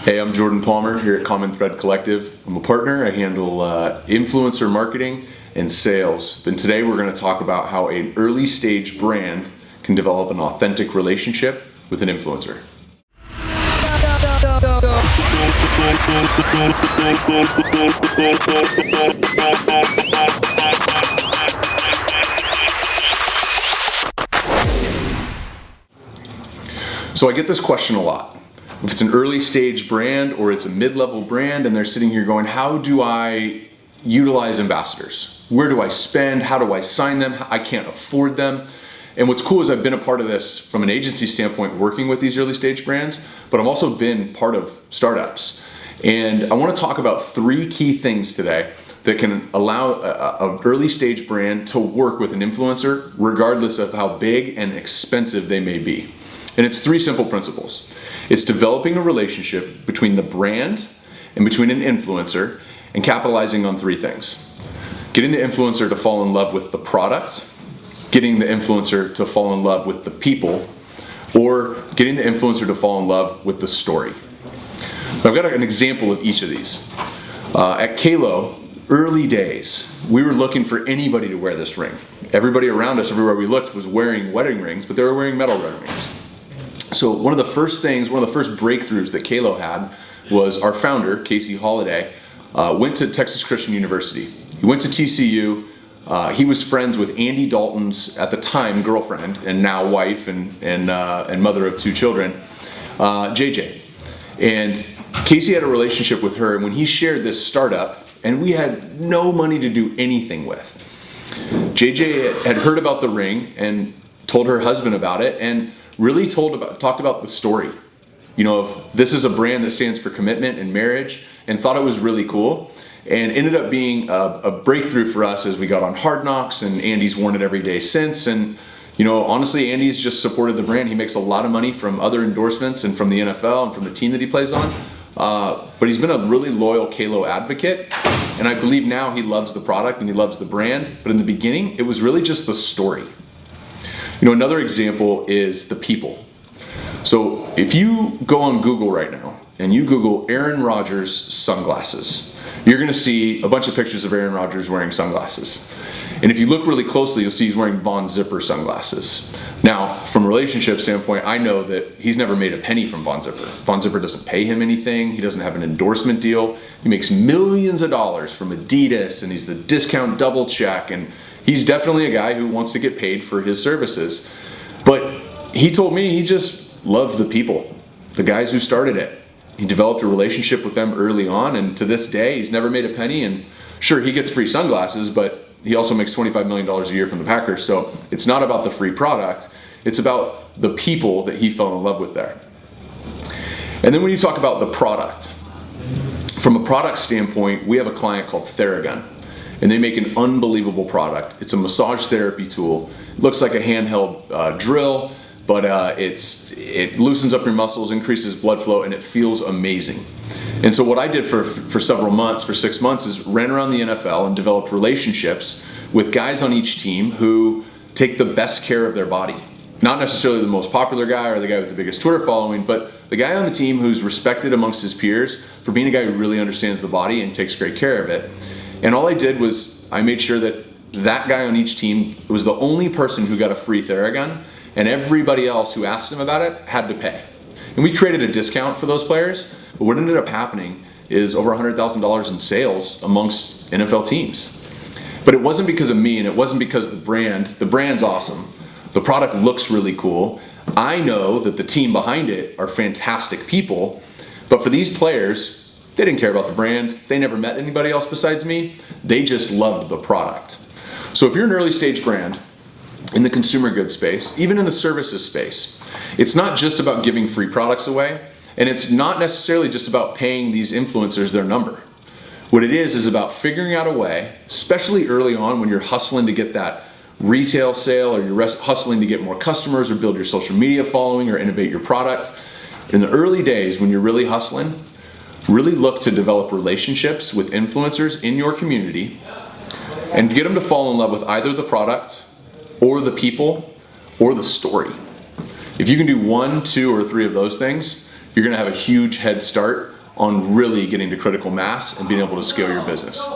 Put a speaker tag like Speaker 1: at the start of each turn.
Speaker 1: Hey, I'm Jordan Palmer here at Common Thread Collective. I'm a partner. I handle influencer marketing and sales. And today we're going to talk about how an early stage brand can develop an authentic relationship with an influencer. So I get this question a lot. If it's an early stage brand or it's a mid-level brand and they're sitting here going, how do I utilize ambassadors? Where do I spend? How do I sign them? I can't afford them. And what's cool is I've been a part of this from an agency standpoint, working with these early stage brands, but I've also been part of startups. And I want to talk about 3 key things today that can allow an early stage brand to work with an influencer regardless of how big and expensive they may be. And it's 3 simple principles. It's developing a relationship between the brand and between an influencer and capitalizing on 3 things. Getting the influencer to fall in love with the product, getting the influencer to fall in love with the people, or getting the influencer to fall in love with the story. I've got an example of each of these. At Kalo, early days, we were looking for anybody to wear this ring. Everybody around us, everywhere we looked, was wearing wedding rings, but they were wearing metal wedding rings. So one of the first breakthroughs that Kalo had was our founder, Casey Holliday, went to Texas Christian University. He went to TCU. He was friends with Andy Dalton's, at the time, girlfriend, and now wife and mother of 2 children, JJ. And Casey had a relationship with her, and when he shared this startup, and we had no money to do anything with, JJ had heard about the ring and told her husband about it, and really talked about the story. You know, if this is a brand that stands for commitment and marriage, and thought it was really cool, and ended up being a breakthrough for us as we got on Hard Knocks, and Andy's worn it every day since. And you know, honestly, Andy's just supported the brand. He makes a lot of money from other endorsements and from the NFL and from the team that he plays on. But he's been a really loyal Kalo advocate, and I believe now he loves the product and he loves the brand. But in the beginning, it was really just the story. You know, another example is the people. So if you go on Google right now and you Google Aaron Rodgers sunglasses, you're going to see a bunch of pictures of Aaron Rodgers wearing sunglasses. And if you look really closely, you'll see he's wearing Von Zipper sunglasses. Now, from a relationship standpoint, I know that he's never made a penny from Von Zipper. Von Zipper doesn't pay him anything. He doesn't have an endorsement deal. He makes millions of dollars from Adidas, and he's the discount double check, and he's definitely a guy who wants to get paid for his services. But he told me he just loved the people, the guys who started it. He developed a relationship with them early on, and to this day, he's never made a penny. And sure, he gets free sunglasses, but he also makes $25 million a year from the Packers. So it's not about the free product. It's about the people that he fell in love with there. And then when you talk about the product, from a product standpoint, we have a client called Theragun, and they make an unbelievable product. It's a massage therapy tool. It looks like a handheld drill, but it loosens up your muscles, increases blood flow, and it feels amazing. And so what I did for several months, for 6 months, is ran around the NFL and developed relationships with guys on each team who take the best care of their body. Not necessarily the most popular guy or the guy with the biggest Twitter following, but the guy on the team who's respected amongst his peers for being a guy who really understands the body and takes great care of it. And all I did was I made sure that that guy on each team was the only person who got a free Theragun, and everybody else who asked him about it had to pay. And we created a discount for those players, but what ended up happening is over $100,000 in sales amongst NFL teams. But it wasn't because of me, and it wasn't because the brand's awesome. The product looks really cool. I know that the team behind it are fantastic people, but for these players, they didn't care about the brand. They never met anybody else besides me. They just loved the product. So if you're an early stage brand in the consumer goods space, even in the services space, it's not just about giving free products away, and it's not necessarily just about paying these influencers their number. What it is about figuring out a way, especially early on when you're hustling to get that retail sale, or you're hustling to get more customers or build your social media following or innovate your product. In the early days when you're really hustling, really look to develop relationships with influencers in your community and get them to fall in love with either the product or the people or the story. If you can do 1, 2, or 3 of those things, you're going to have a huge head start on really getting to critical mass and being able to scale your business.